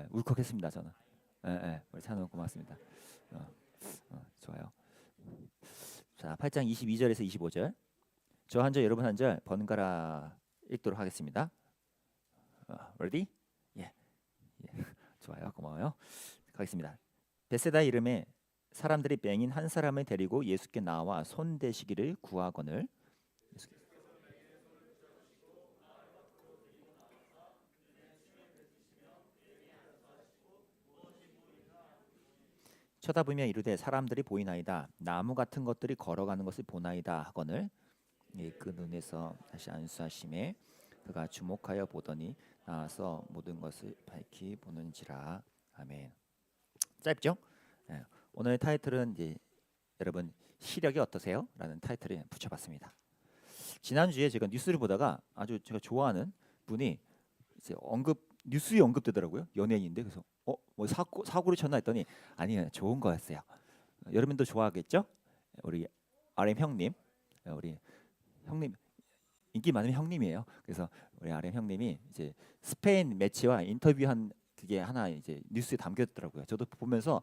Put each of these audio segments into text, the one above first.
울컥했습니다 저는. 우리 찬우 고맙습니다. 어, 좋아요. 자, 8장 22절에서 25절. 저 한 절 여러분 한 절 번갈아 읽도록 하겠습니다. ready? 예, 예. 좋아요, 고마워요. 가겠습니다. 베세다 이름에 사람들이 맹인 한 사람을 데리고 예수께 나와 손 대시기를 구하거늘. 쳐다보며 이르되 사람들이 보이나이다. 나무 같은 것들이 걸어가는 것을 보나이다 하거늘. 예, 그 눈에서 다시 안수하심에 그가 주목하여 보더니 나와서 모든 것을 밝히 보는지라. 아멘. 짧죠? 예, 오늘의 타이틀은 이제 여러분 시력이 어떠세요? 라는 타이틀을 붙여봤습니다. 지난주에 제가 뉴스를 보다가 아주 제가 좋아하는 분이 이제 뉴스에 언급되더라고요. 연예인인데 그래서 뭐 사고를 쳤나 했더니 아니요, 좋은 거였어요. 여러분도 좋아하겠죠? 우리 RM 형님, 우리 형님 인기 많은 형님이에요. 그래서 우리 RM 형님이 이제 스페인 매치와 인터뷰한 그게 하나 이제 뉴스에 담겼더라고요. 저도 보면서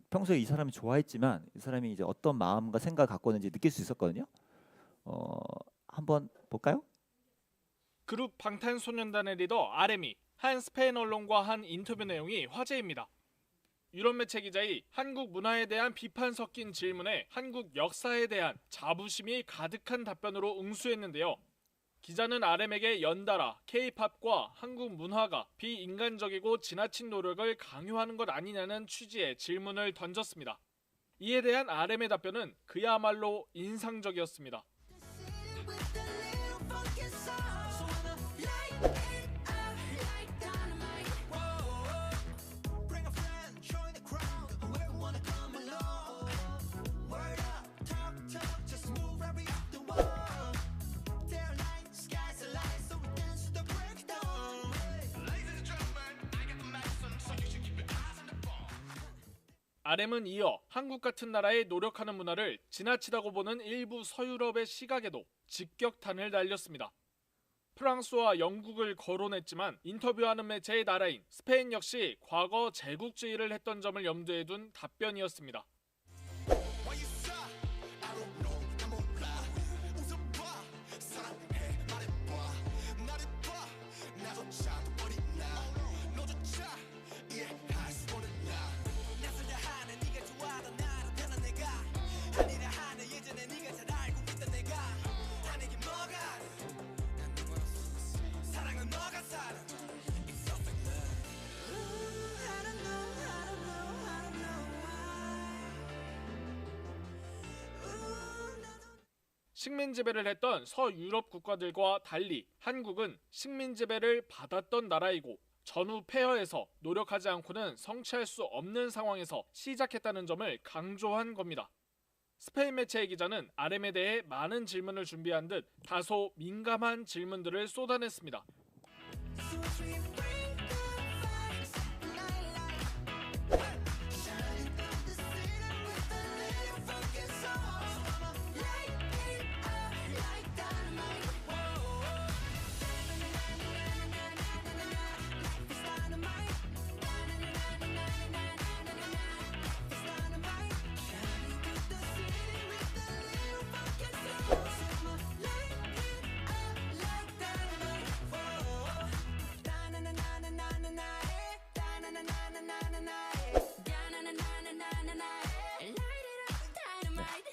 평소에 이 사람이 좋아했지만 이 사람이 이제 어떤 마음과 생각을 갖고 있는지 느낄 수 있었거든요. 한번 볼까요? 그룹 방탄소년단의 리더 RM이 한 스페인 언론과 한 인터뷰 내용이 화제입니다. 유럽 매체 기자의 한국 문화에 대한 비판 섞인 질문에 한국 역사에 대한 자부심이 가득한 답변으로 응수했는데요. 기자는 RM에게 연달아 K-팝과 한국 문화가 비인간적이고 지나친 노력을 강요하는 것 아니냐는 취지의 질문을 던졌습니다. 이에 대한 RM의 답변은 그야말로 인상적이었습니다. RM은 이어 한국 같은 나라에 노력하는 문화를 지나치다고 보는 일부 서유럽의 시각에도 직격탄을 날렸습니다. 프랑스와 영국을 거론했지만 인터뷰하는 매체의 나라인 스페인 역시 과거 제국주의를 했던 점을 염두에 둔 답변이었습니다. 식민 지배를 했던 서유럽 국가들과 달리 한국은 식민 지배를 받았던 나라이고 전후 폐허에서 노력하지 않고는 성취할 수 없는 상황에서 시작했다는 점을 강조한 겁니다. 스페인 매체의 기자는 RM에 대해 많은 질문을 준비한 듯 다소 민감한 질문들을 쏟아냈습니다.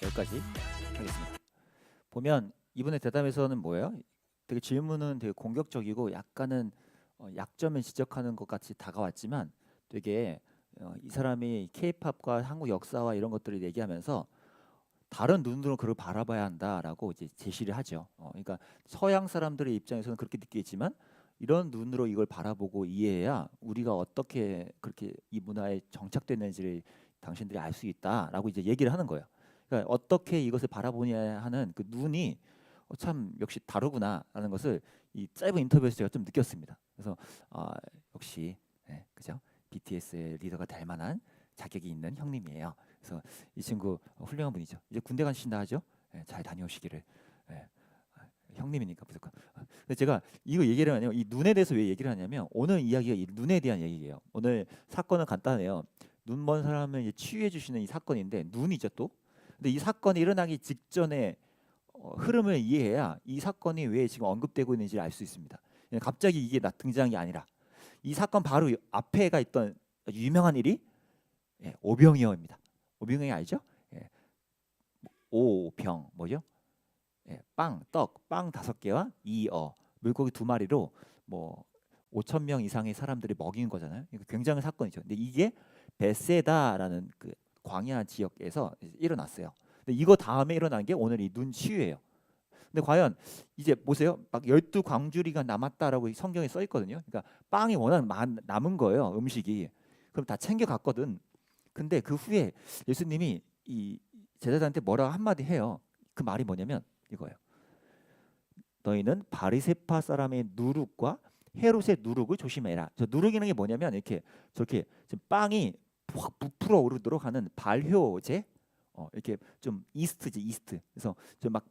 여기까지 하겠습니다. 보면 이분의 대답에서는 뭐예요? 되게 질문은 되게 공격적이고 약간은 약점을 지적하는 것 같이 다가왔지만 되게 이 사람이 K-팝과 한국 역사와 이런 것들을 얘기하면서 다른 눈으로 그걸 바라봐야 한다라고 이제 제시를 하죠. 그러니까 서양 사람들의 입장에서는 그렇게 느끼겠지만 이런 눈으로 이걸 바라보고 이해해야 우리가 어떻게 그렇게 이 문화에 정착됐는지를 당신들이 알 수 있다라고 이제 얘기를 하는 거예요. 그러니까 어떻게 이것을 바라보냐 하는 그 눈이 참 역시 다르구나라는 것을 이 짧은 인터뷰에서 제가 좀 느꼈습니다. 그래서 역시 그죠? BTS의 리더가 될 만한 자격이 있는 형님이에요. 그래서 이 친구 훌륭한 분이죠. 이제 군대 가신다 하죠. 잘 다녀오시기를 형님이니까 무조건. 근데 제가 이거 얘기를 하냐면 이 눈에 대해서 왜 얘기를 하냐면 오늘 이야기가 이 눈에 대한 얘기예요. 오늘 사건은 간단해요. 눈 먼 사람을 이제 치유해 주시는 이 사건인데 눈이죠 또. 근데 이 사건이 일어나기 직전에 흐름을 이해해야 이 사건이 왜 지금 언급되고 있는지를 알 수 있습니다. 갑자기 이게 등장한 게 아니라 이 사건 바로 앞에가 있던 유명한 일이 오병이어입니다. 오병이어 알죠? 예, 오병 뭐죠? 빵, 떡, 빵 5개와 이어 물고기 2마리로 뭐 5천 명 이상의 사람들이 먹이는 거잖아요. 이거 굉장한 사건이죠. 근데 이게 베세다라는 그 광야 지역에서 일어났어요. 근데 이거 다음에 일어난 게 오늘 이 눈 치유예요. 근데 과연 이제 보세요. 막 12광주리가 남았다라고 성경에 써 있거든요. 그러니까 빵이 워낙 남은 거예요. 음식이. 그럼 다 챙겨 갔거든. 근데 그 후에 예수님이 이 제자들한테 뭐라고 한마디 해요. 그 말이 뭐냐면 이거예요. 너희는 바리새파 사람의 누룩과 헤롯의 누룩을 조심해라. 저 누룩이라는 게 뭐냐면 이렇게 저렇게 지금 빵이 확 부풀어 오르도록 하는 발효제, 이렇게 좀 이스트지 이스트. 그래서 좀 막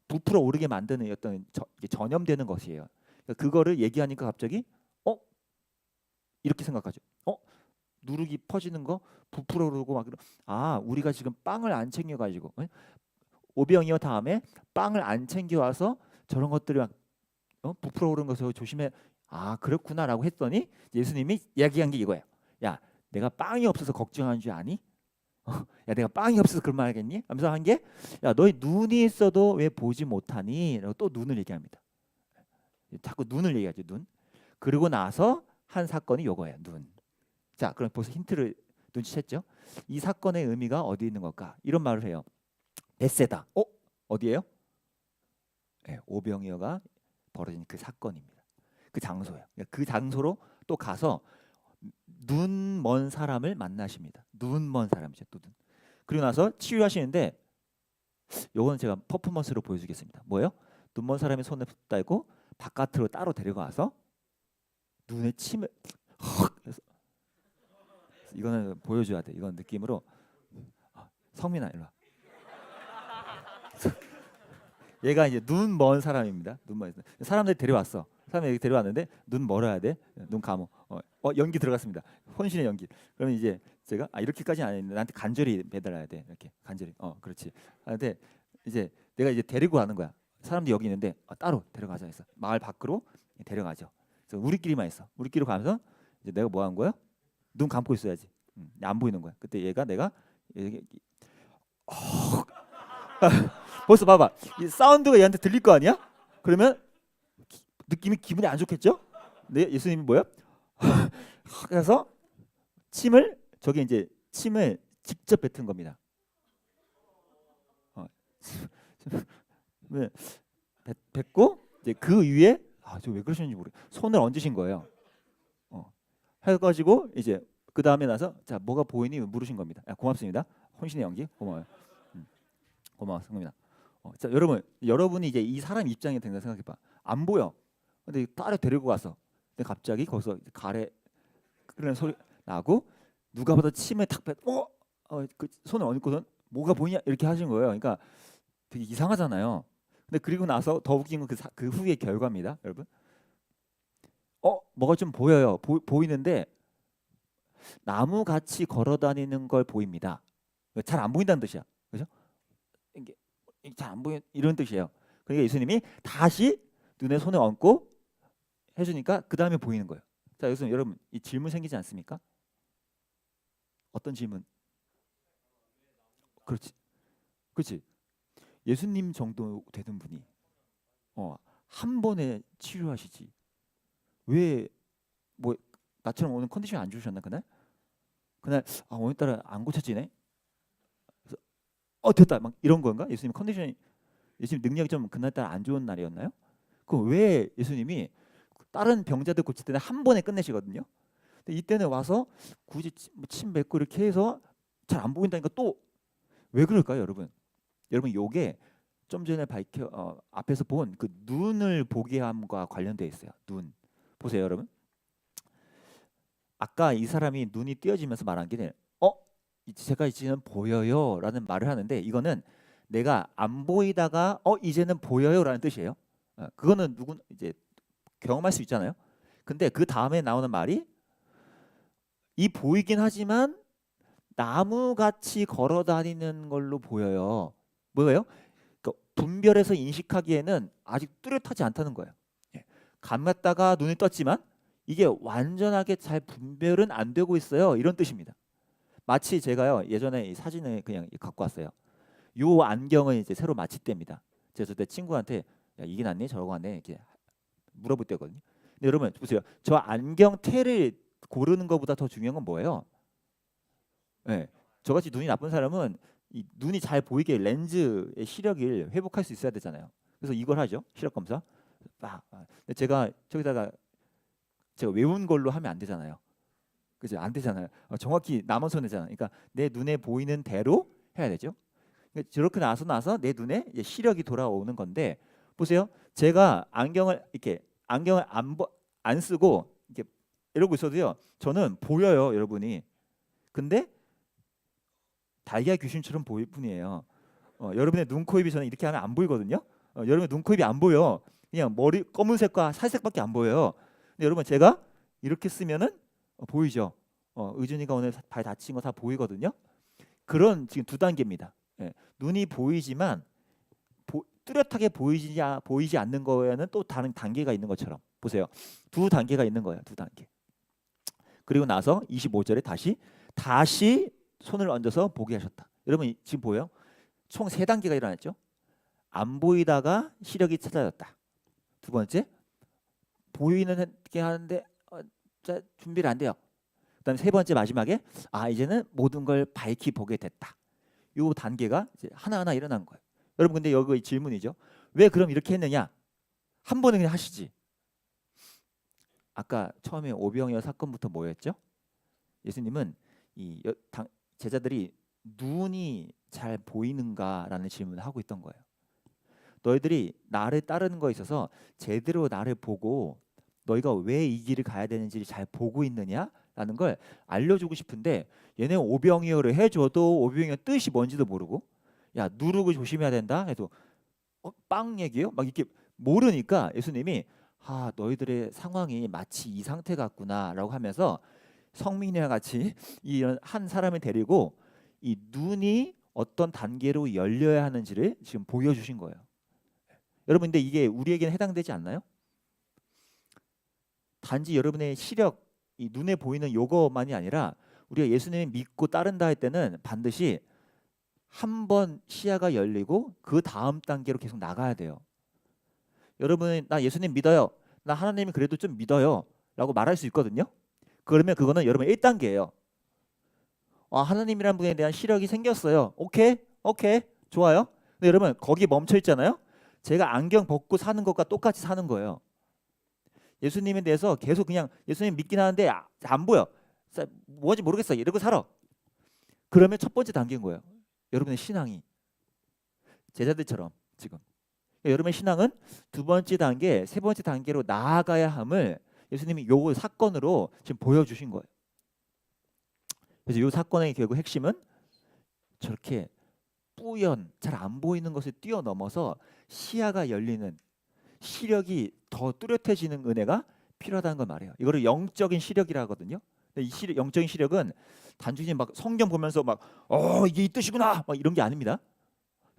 부풀어 오르게 만드는 어떤 이게 전염되는 것이에요. 그러니까 그거를 얘기하니까 갑자기 이렇게 생각하죠. 누룩이 퍼지는 거 부풀어 오르고 막 우리가 지금 빵을 안 챙겨가지고 오병이어 다음에 빵을 안 챙겨와서 저런 것들이 막 부풀어 오르는 것을 조심해. 그렇구나라고 했더니 예수님이 이야기한 게 이거예요. 야, 내가 빵이 없어서 걱정하는 줄 아니? 야, 내가 빵이 없어서 그런 말 하겠니? 하면서 한 게, 야, 너희 눈이 있어도 왜 보지 못하니? 라고 또 눈을 얘기합니다. 자꾸 눈을 얘기하죠. 눈. 그리고 나서 한 사건이 요거예요. 눈. 자, 그럼 벌써 힌트를 눈치챘죠? 이 사건의 의미가 어디 있는 걸까? 이런 말을 해요. 베세다. 어디예요? 오병이어가 벌어진 그 사건입니다. 그 장소예요. 그 장소로 또 가서 눈 먼 사람을 만나십니다. 눈 먼 사람이죠. 또 눈. 그리고 나서 치유하시는데 요건 제가 퍼포먼스로 보여주겠습니다. 뭐예요? 눈 먼 사람의 손을 붙들고 바깥으로 따로 데려가서 눈에 침을 해서 이거는 보여줘야 돼. 이건 느낌으로 성민아 일로 와. 얘가 이제 눈 먼 사람입니다. 눈 먼 사람들이 데려왔어. 사람들이 데려왔는데 눈 멀어야 돼. 눈 감어. 연기 들어갔습니다. 혼신의 연기. 그러면 이제 제가 이렇게까지는 안 했는데 나한테 간절히 매달아야 돼. 이렇게 간절히. 그렇지. 근데 이제 내가 이제 데리고 가는 거야. 사람들이 여기 있는데 따로 데려가자 해서 마을 밖으로 데려가죠. 그래서 우리끼리만 있어. 우리끼리 가면서 이제 내가 뭐 한 거야? 눈 감고 있어야지. 안 보이는 거야. 그때 내가 벌써 봐봐. 이 사운드가 얘한테 들릴 거 아니야? 그러면 기분이 안 좋겠죠? 네, 예수님이 뭐야? 그래서 침을 직접 뱉은 겁니다. 뱉고 이제 그 위에 저 왜 그러시는지 모르. 손을 얹으신 거예요. 해가지고 이제 그 다음에 나서 자 뭐가 보이니 물으신 겁니다. 고맙습니다. 혼신의 연기 고마워요. 고마웠습니다. 자 여러분이 이제 이 사람 입장에 된다 생각해봐. 안 보여. 근데 딸을 데리고 가서 근데 갑자기 거기서 가래 끓는 소리 나고 누가 봐도 침에 탁 뱉. 그 손을 얹고선 뭐가 보이냐 이렇게 하신 거예요. 그러니까 되게 이상하잖아요. 근데 그리고 나서 더 웃긴 건 그 후의 결과입니다, 여러분. 뭐가 좀 보여요. 보이는데 나무 같이 걸어다니는 걸 보입니다. 잘 안 보인다는 뜻이야. 그죠? 이게 잘 안 보이 이런 뜻이에요. 그러니까 예수님이 다시 눈에 손을 얹고 해주니까 그 다음에 보이는 거예요. 자, 여기서 여러분 이 질문 생기지 않습니까? 어떤 질문? 그렇지. 예수님 정도 되는 분이 한 번에 치료하시지. 왜 뭐 나처럼 오늘 컨디션 안 좋으셨나 그날? 오늘따라 안 고쳐지네. 그래서 됐다 막 이런 건가? 예수님 능력이 좀 그날따라 안 좋은 날이었나요? 그럼 왜 예수님이 다른 병자들 고칠 때는 한 번에 끝내시거든요. 근데 이때는 와서 굳이 침 뱉고 이렇게 해서 잘 안 보인다니까 또 왜 그럴까요, 여러분? 여러분 요게 좀 전에 앞에서 본 그 눈을 보게 함과 관련돼 있어요. 눈 보세요, 여러분. 아까 이 사람이 눈이 띄어지면서 말한 게 제가 이제는 보여요라는 말을 하는데 이거는 내가 안 보이다가 이제는 보여요라는 뜻이에요. 그거는 누군 이제 경험할 수 있잖아요. 근데 그 다음에 나오는 말이 이 보이긴 하지만 나무같이 걸어 다니는 걸로 보여요. 뭐예요? 그러니까 분별해서 인식하기에는 아직 뚜렷하지 않다는 거예요. 예. 감았다가 눈이 떴지만 이게 완전하게 잘 분별은 안 되고 있어요. 이런 뜻입니다. 마치 제가요 예전에 이 사진을 그냥 갖고 왔어요. 요 안경을 이제 새로 마취대입니다. 그래서 내 친구한테 야, 이게 낫니 저러고 낫니 이렇게 물어볼 때거든요. 근데 여러분 보세요. 저 안경 테를 고르는 것보다 더 중요한 건 뭐예요? 예. 저같이 눈이 나쁜 사람은 이 눈이 잘 보이게 렌즈의 시력을 회복할 수 있어야 되잖아요. 그래서 이걸 하죠. 시력 검사. 근데 제가 저기다가 제가 외운 걸로 하면 안 되잖아요. 그죠? 안 되잖아요. 정확히 남은 손이잖아요. 그러니까 내 눈에 보이는 대로 해야 되죠. 그러니까 저렇게 나서 내 눈에 이제 시력이 돌아오는 건데 보세요. 제가 안경을 안 쓰고 이렇게 이러고 있어도요. 저는 보여요, 여러분이. 근데 달걀 귀신처럼 보일 뿐이에요. 여러분의 눈, 코, 입이 저는 이렇게 하면 안 보이거든요. 여러분 눈, 코, 입이 안 보여. 그냥 머리 검은색과 살색밖에 안 보여요. 근데 여러분 제가 이렇게 쓰면은 보이죠. 의준이가 오늘 발 다친 거 다 보이거든요. 그런 지금 두 단계입니다. 예. 눈이 보이지만 뚜렷하게 보이지 않는 거에는 또 다른 단계가 있는 것처럼 보세요. 두 단계가 있는 거예요. 두 단계. 그리고 나서 25절에 다시 손을 얹어서 보게 하셨다. 여러분 지금 보여요? 총 세 단계가 일어났죠. 안 보이다가 시력이 찾아졌다. 두 번째 보이는 게 하는데 준비를 안 돼요. 그다음에 세 번째 마지막에 이제는 모든 걸 밝히 보게 됐다. 요 단계가 이제 하나하나 일어난 거예요. 여러분 근데 여기 질문이죠. 왜 그럼 이렇게 했느냐? 한 번에 그냥 하시지. 아까 처음에 오병이어 사건부터 뭐였죠? 예수님은 제자들이 눈이 잘 보이는가라는 질문을 하고 있던 거예요. 너희들이 나를 따르는 거에 있어서 제대로 나를 보고 너희가 왜 이 길을 가야 되는지를 잘 보고 있느냐라는 걸 알려주고 싶은데 얘네 오병이어를 해줘도 오병이어 뜻이 뭔지도 모르고 야 누르고 조심해야 된다 해도 빵 얘기요? 막 이렇게 모르니까 예수님이 너희들의 상황이 마치 이 상태 같구나라고 하면서 성민이와 같이 이런 한 사람을 데리고 이 눈이 어떤 단계로 열려야 하는지를 지금 보여주신 거예요. 여러분 근데 이게 우리에게는 해당되지 않나요? 단지 여러분의 시력, 이 눈에 보이는 요거만이 아니라 우리가 예수님을 믿고 따른다 할 때는 반드시 한 번 시야가 열리고 그 다음 단계로 계속 나가야 돼요. 여러분 나 예수님 믿어요. 나 하나님이 그래도 좀 믿어요. 라고 말할 수 있거든요. 그러면 그거는 여러분 1단계예요. 하나님이란 분에 대한 시력이 생겼어요. 오케이 좋아요. 근데 여러분 거기 멈춰 있잖아요. 제가 안경 벗고 사는 것과 똑같이 사는 거예요. 예수님에 대해서 계속 그냥 예수님 믿긴 하는데 안 보여. 뭐지 모르겠어. 이러고 살아. 그러면 첫 번째 단계인 거예요. 여러분의 신앙이 제자들처럼 지금 여러분의 신앙은 두 번째 단계, 세 번째 단계로 나아가야 함을 예수님이 요 사건으로 지금 보여주신 거예요. 그래서 요 사건의 결국 핵심은 저렇게 뿌연 잘 안 보이는 것을 뛰어넘어서 시야가 열리는 시력이 더 뚜렷해지는 은혜가 필요하다는 걸 말해요. 이거를 영적인 시력이라 하거든요. 이 영적인 시력은 단순히 막 성경 보면서 막 이게 이 뜻이구나 막 이런 게 아닙니다.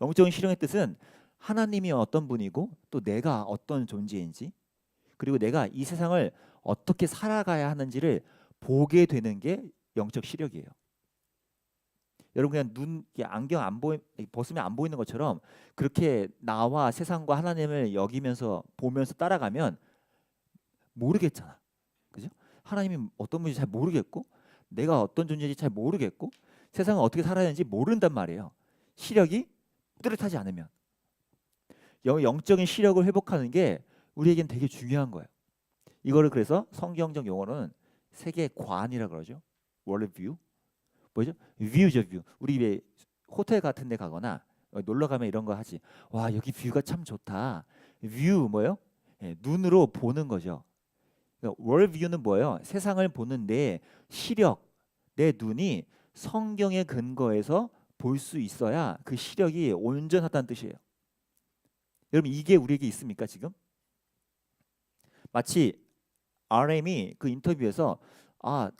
영적인 시력의 뜻은 하나님이 어떤 분이고 또 내가 어떤 존재인지 그리고 내가 이 세상을 어떻게 살아가야 하는지를 보게 되는 게 영적 시력이에요. 여러분 그냥 안경 벗으면 안 보이는 것처럼 그렇게 나와 세상과 하나님을 여기면서 보면서 따라가면 모르겠잖아. 그죠? 하나님이 어떤 분인지 잘 모르겠고 내가 어떤 존재인지 잘 모르겠고 세상을 어떻게 살아야 하는지 모른단 말이에요. 시력이 뚜렷하지 않으면. 영적인 시력을 회복하는 게 우리에겐 되게 중요한 거예요. 이거를 그래서 성경적 용어로는 세계관이라고 그러죠. 월드뷰. 뭐죠? 뷰죠, 뷰. 우리 왜 호텔 같은 데 가거나 놀러 가면 이런 거 하지. 와, 여기 뷰가 참 좋다. 뷰 뭐예요? 눈으로 보는 거죠. 그러니까 월드뷰는 뭐예요? 세상을 보는 내 시력, 내 눈이 성경의 근거에서 볼 수 있어야 그 시력이 온전하다는 뜻이에요. 여러분 이게 우리에게 있습니까 지금? 마치 RM이 그 인터뷰에서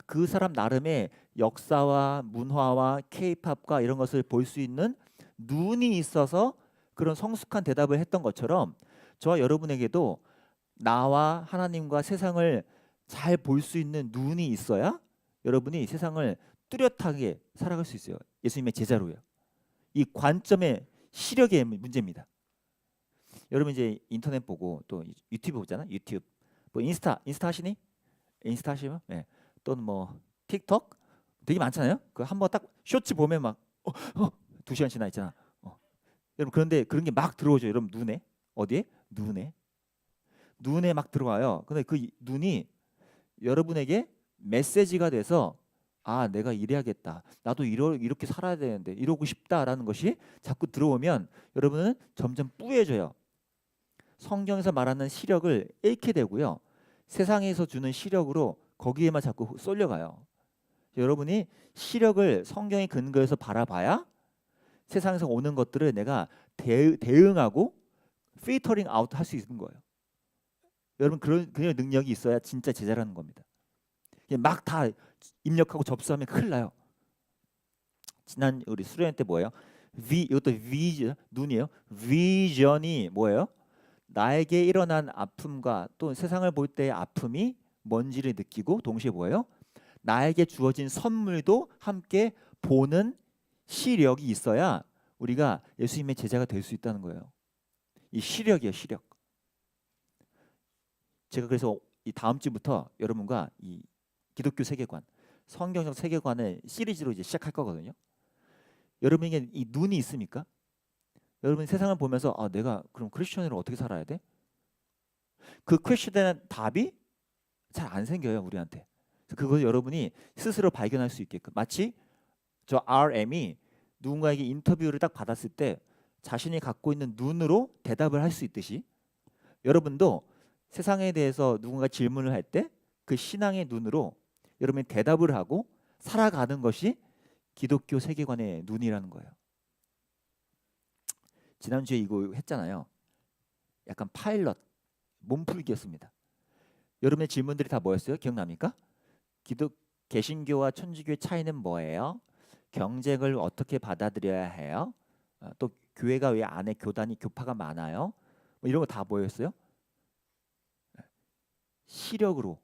그 사람 나름의 역사와 문화와 K-팝과 이런 것을 볼 수 있는 눈이 있어서 그런 성숙한 대답을 했던 것처럼 저와 여러분에게도 나와 하나님과 세상을 잘 볼 수 있는 눈이 있어야 여러분이 세상을 뚜렷하게 살아갈 수 있어요. 예수님의 제자로요. 이 관점의 시력의 문제입니다. 여러분 이제 인터넷 보고 또 유튜브 보잖아. 유튜브. 뭐 인스타 하시니? 인스타 하시면? 네. 또는 뭐 틱톡 되게 많잖아요. 그 한번 딱 쇼츠 보면 막 2시간 지나 있잖아. 여러분 그런데 그런 게 막 들어오죠. 여러분 눈에. 어디에? 눈에 막 들어와요. 근데 그 눈이 여러분에게 메시지가 돼서 내가 이래야겠다. 나도 이렇게 살아야 되는데 이러고 싶다라는 것이 자꾸 들어오면 여러분은 점점 뿌얘져요. 성경에서 말하는 시력을 잃게 되고요. 세상에서 주는 시력으로 거기에만 자꾸 쏠려가요. 여러분이 시력을 성경의 근거에서 바라봐야 세상에서 오는 것들을 내가 대응하고 필터링 아웃 할 수 있는 거예요. 여러분 그런 능력이 있어야 진짜 제자라는 겁니다. 막 다 입력하고 접수하면 큰일 나요. 지난 우리 수련 때 뭐예요? 이것도 눈이에요. 비전이 뭐예요? 나에게 일어난 아픔과 또 세상을 볼 때의 아픔이 뭔지를 느끼고 동시에 뭐예요? 나에게 주어진 선물도 함께 보는 시력이 있어야 우리가 예수님의 제자가 될 수 있다는 거예요. 이 시력이에요, 시력. 제가 그래서 이 다음 주부터 여러분과 이 기독교 세계관, 성경적 세계관을 시리즈로 이제 시작할 거거든요. 여러분에게 이 눈이 있습니까? 여러분 세상을 보면서 내가 그럼 크리스천으로 어떻게 살아야 돼? 그 퀘스천의 답이 잘 안 생겨요, 우리한테. 그걸 여러분이 스스로 발견할 수 있게끔. 마치 저 RM이 누군가에게 인터뷰를 딱 받았을 때 자신이 갖고 있는 눈으로 대답을 할 수 있듯이 여러분도 세상에 대해서 누군가 질문을 할 때 그 신앙의 눈으로 여러분이 대답을 하고 살아가는 것이 기독교 세계관의 눈이라는 거예요. 지난주에 이거 했잖아요. 약간 파일럿 몸풀기였습니다. 여러분의 질문들이 다 뭐였어요? 기억납니까? 개신교와 천주교의 차이는 뭐예요? 경쟁을 어떻게 받아들여야 해요? 또 교회가 왜 안에 교파가 많아요? 뭐 이런 거 다 뭐였어요? 시력으로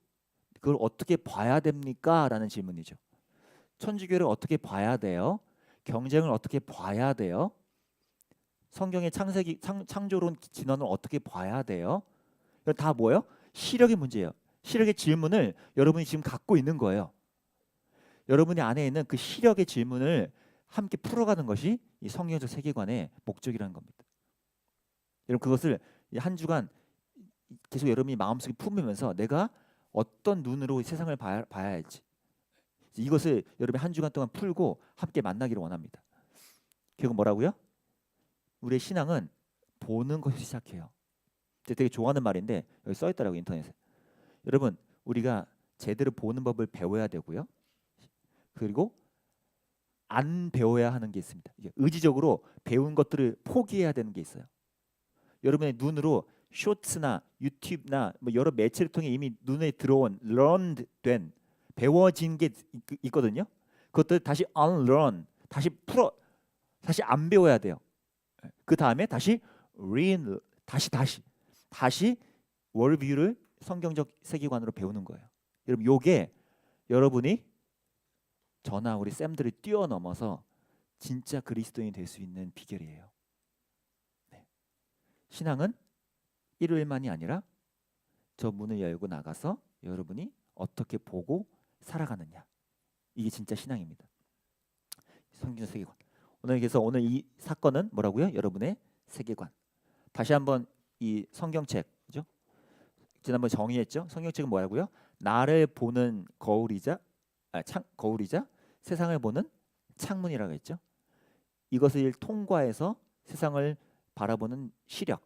그걸 어떻게 봐야 됩니까? 라는 질문이죠. 천주교를 어떻게 봐야 돼요? 경쟁을 어떻게 봐야 돼요? 성경의 창조론 진언을 어떻게 봐야 돼요? 이건 다 뭐예요? 시력의 문제예요. 시력의 질문을 여러분이 지금 갖고 있는 거예요. 여러분이 안에 있는 그 시력의 질문을 함께 풀어가는 것이 이 성경적 세계관의 목적이라는 겁니다. 여러분 그것을 한 주간 계속 여러분이 마음속에 품으면서 내가 어떤 눈으로 세상을 봐야 할지 이것을 여러분이 한 주간 동안 풀고 함께 만나기를 원합니다. 결국 뭐라고요? 우리의 신앙은 보는 것이 시작해요. 제가 되게 좋아하는 말인데 여기 써 있더라고요, 인터넷에. 여러분 우리가 제대로 보는 법을 배워야 되고요. 그리고 안 배워야 하는 게 있습니다. 의지적으로 배운 것들을 포기해야 되는 게 있어요. 여러분의 눈으로 쇼츠나 유튜브나 뭐 여러 매체를 통해 이미 눈에 들어온 learned 된 배워진 게 있거든요. 그것들 다시 unlearn, 다시 안 배워야 돼요. 그 다음에 다시 다시 월뷰를 성경적 세계관으로 배우는 거예요. 여러분 요게 여러분이 저나 우리 쌤들을 뛰어넘어서 진짜 그리스도인이 될 수 있는 비결이에요. 네. 신앙은 일요일만이 아니라 저 문을 열고 나가서 여러분이 어떻게 보고 살아가느냐. 이게 진짜 신앙입니다. 성경 세계관. 오늘 이 사건은 뭐라고요? 여러분의 세계관. 다시 한번 이 성경책, 그죠? 지난번 정의했죠? 성경책은 뭐라고요? 나를 보는 거울이자 세상을 보는 창문이라고 했죠. 이것을 통과해서 세상을 바라보는 시력.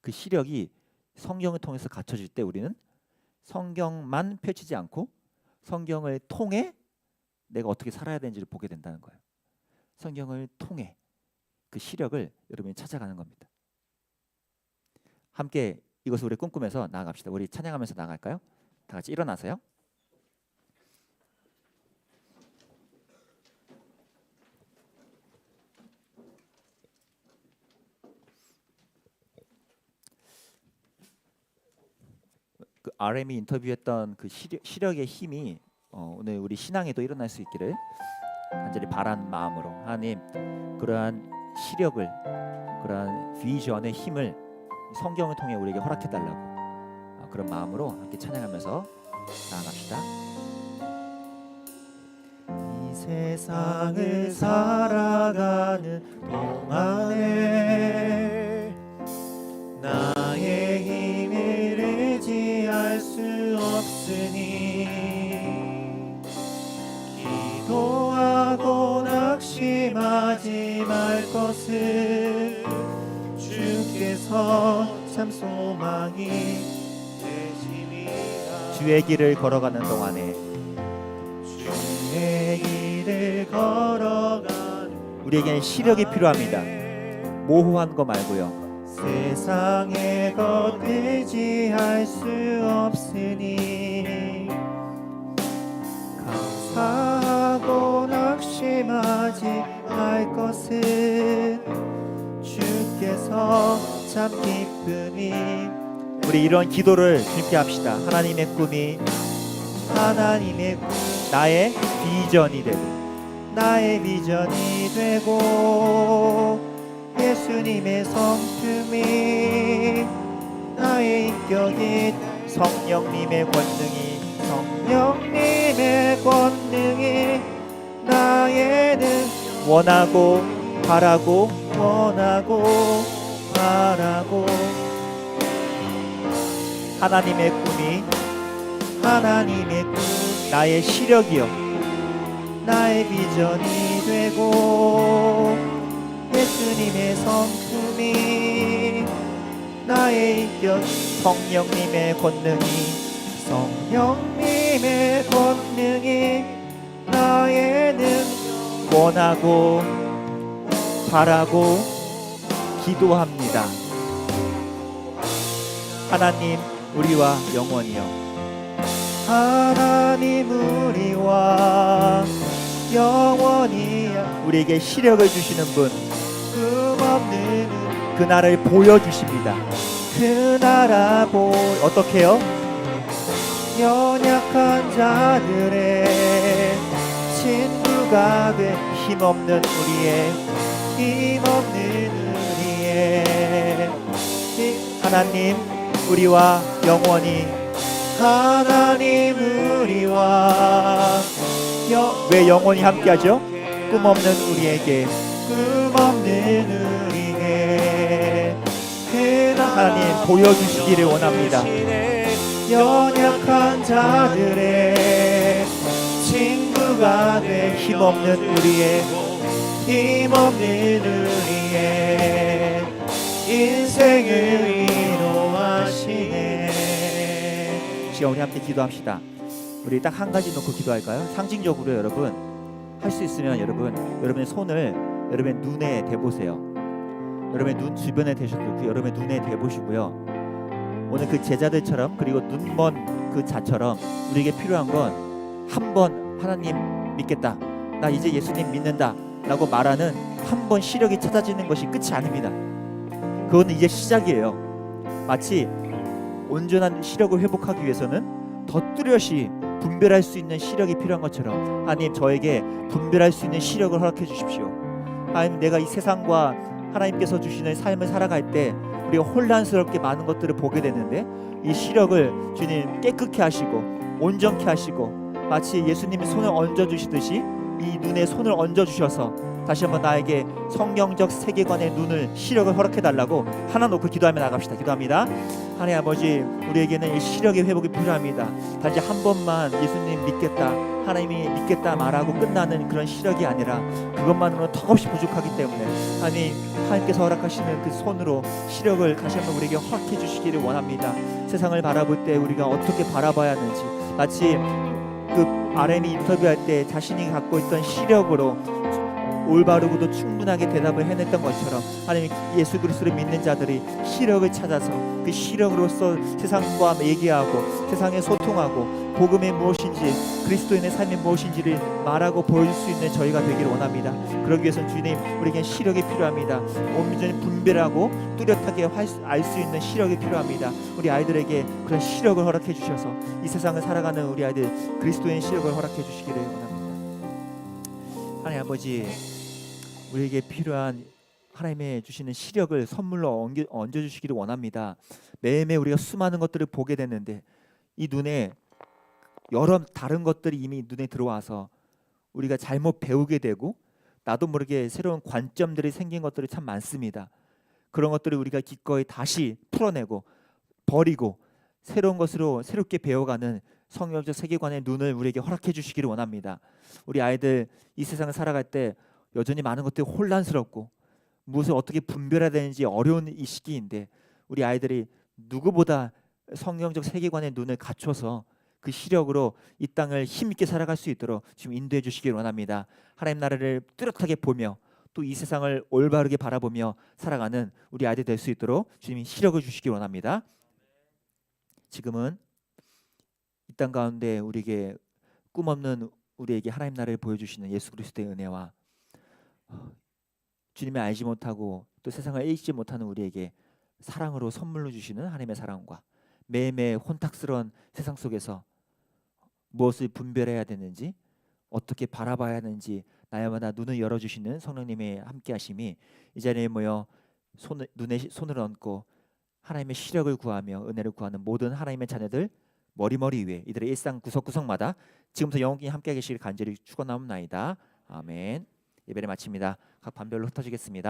그 시력이 성경을 통해서 갖춰질 때 우리는 성경만 펼치지 않고 성경을 통해 내가 어떻게 살아야 되는지를 보게 된다는 거예요. 성경을 통해 그 시력을 여러분이 찾아가는 겁니다. 함께 이것을 우리 꿈꾸면서 나아갑시다. 우리 찬양하면서 나갈까요? 다 같이 일어나세요. 그 RM이 인터뷰했던 그 시력의 힘이 오늘 우리 신앙에도 일어날 수 있기를 간절히 바라는 마음으로 하나님 그러한 시력을 그러한 비전의 힘을 성경을 통해 우리에게 허락해 달라고 그런 마음으로 함께 찬양하면서 나아갑시다. 이 세상을 살아가는 동안에 나의 힘을 의지할 수 없으니 기도하고 낙심하지 말 것을 주께서 참 소망이 되심이라. 주의 길을 걸어가는 동안에 주의 길을 걸어가는 우리에게는 시력이 필요합니다. 모호한 거 말고요. 세상의 것 의지할 수 없으니 감사하고 낙심하지 말 것은 주께서 참 기쁨이. 우리 이런 기도를 주님께 합시다. 하나님의 꿈이 나의 비전이 되고 나의 비전이 되고 예수님의 성품이 나의 인격인 성령님의 권능이 나의 원하고 바라고 하나님의 꿈 나의 시력이요 나의 비전이 되고 예수님의 성품이 나의 인격 성령님의 권능이 나의 원하고 바라고 기도합니다. 하나님 우리와 영원히요. 하나님 우리와 영원히 우리에게 시력을 주시는 분 그 나라를 보여주십니다. 그 나라 어떻게요? 연약한 자들의 친구가 돼 힘없는 우리의 하나님 우리와 영원히 하나님 우리와 왜 영원히 함께하죠? 꿈없는 우리에게 하나님 보여주시기를 원합니다. 연약한 자들의 친구가 돼 힘없는 우리의 인생을 위로하시네. 지금 우리 함께 기도합시다. 우리 딱 한 가지 놓고 기도할까요? 상징적으로 여러분 할 수 있으면 여러분의 손을 여러분의 눈에 대보세요. 여러분의 눈 주변에 대셔도 여러분의 눈에 대보시고요. 오늘 그 제자들처럼 그리고 눈먼 그 자처럼 우리에게 필요한 건 한 번 하나님 믿겠다, 나 이제 예수님 믿는다 라고 말하는 한 번 시력이 찾아지는 것이 끝이 아닙니다. 그건 이제 시작이에요. 마치 온전한 시력을 회복하기 위해서는 더 뚜렷이 분별할 수 있는 시력이 필요한 것처럼 하나님 저에게 분별할 수 있는 시력을 허락해 주십시오. 하나님 내가 이 세상과 하나님께서 주시는 삶을 살아갈 때 우리가 혼란스럽게 많은 것들을 보게 되는데 이 시력을 주님 깨끗게 하시고 온전케 하시고 마치 예수님이 손을 얹어주시듯이 이 눈에 손을 얹어주셔서 다시 한번 나에게 성경적 세계관의 시력을 허락해달라고 하나 놓고 기도하며 나갑시다. 기도합니다. 하나님 아버지 우리에게는 이 시력의 회복이 필요합니다. 단지 한 번만 예수님 믿겠다 하나님이 믿겠다 말하고 끝나는 그런 시력이 아니라 그것만으로는 턱없이 부족하기 때문에 하나님께서 허락하시는 그 손으로 시력을 다시 한번 우리에게 허락해 주시기를 원합니다. 세상을 바라볼 때 우리가 어떻게 바라봐야 하는지 마치 그 RM이 인터뷰할 때 자신이 갖고 있던 시력으로 올바르고도 충분하게 대답을 해냈던 것처럼 하나님 예수 그리스도를 믿는 자들이 시력을 찾아서 그 시력으로서 세상과 얘기하고 세상에 소통하고 복음이 무엇인지 그리스도인의 삶이 무엇인지를 말하고 보여줄 수 있는 저희가 되기를 원합니다. 그러기 위해서는 주님 우리에게 시력이 필요합니다. 온전히 분별하고 뚜렷하게 알 수 있는 시력이 필요합니다. 우리 아이들에게 그런 시력을 허락해 주셔서 이 세상을 살아가는 우리 아이들 그리스도인 시력을 허락해 주시기를 원합니다. 하나님 아버지, 우리에게 필요한 하나님의 주시는 시력을 선물로 얹어주시기를 원합니다. 매일매일 우리가 수많은 것들을 보게 되는데 이 눈에 여러 다른 것들이 이미 눈에 들어와서 우리가 잘못 배우게 되고 나도 모르게 새로운 관점들이 생긴 것들이 참 많습니다. 그런 것들을 우리가 기꺼이 다시 풀어내고 버리고 새로운 것으로 새롭게 배워가는 성경적 세계관의 눈을 우리에게 허락해 주시기를 원합니다. 우리 아이들 이 세상을 살아갈 때 여전히 많은 것들이 혼란스럽고 무엇을 어떻게 분별해야 되는지 어려운 이 시기인데 우리 아이들이 누구보다 성경적 세계관의 눈을 갖춰서 그 시력으로 이 땅을 힘있게 살아갈 수 있도록 지금 인도해 주시길 원합니다. 하나님 나라를 뚜렷하게 보며 또 이 세상을 올바르게 바라보며 살아가는 우리 아이들 될 수 있도록 주님이 시력을 주시길 원합니다. 지금은 이 땅 가운데 우리에게 꿈 없는 우리에게 하나님 나라를 보여주시는 예수 그리스도의 은혜와 주님을 알지 못하고 또 세상을 읽지 못하는 우리에게 사랑으로 선물로 주시는 하나님의 사랑과 매일매일 혼탁스러운 세상 속에서 무엇을 분별해야 되는지 어떻게 바라봐야 하는지 날마다 눈을 열어주시는 성령님의 함께하심이 이 자리에 모여 눈에 손을 얹고 하나님의 시력을 구하며 은혜를 구하는 모든 하나님의 자녀들 머리머리 위에 이들의 일상 구석구석마다 지금부터 영원히 함께 계시길 간절히 축원하옵나이다. 아멘. 예배를 마칩니다. 각 반별로 흩어지겠습니다.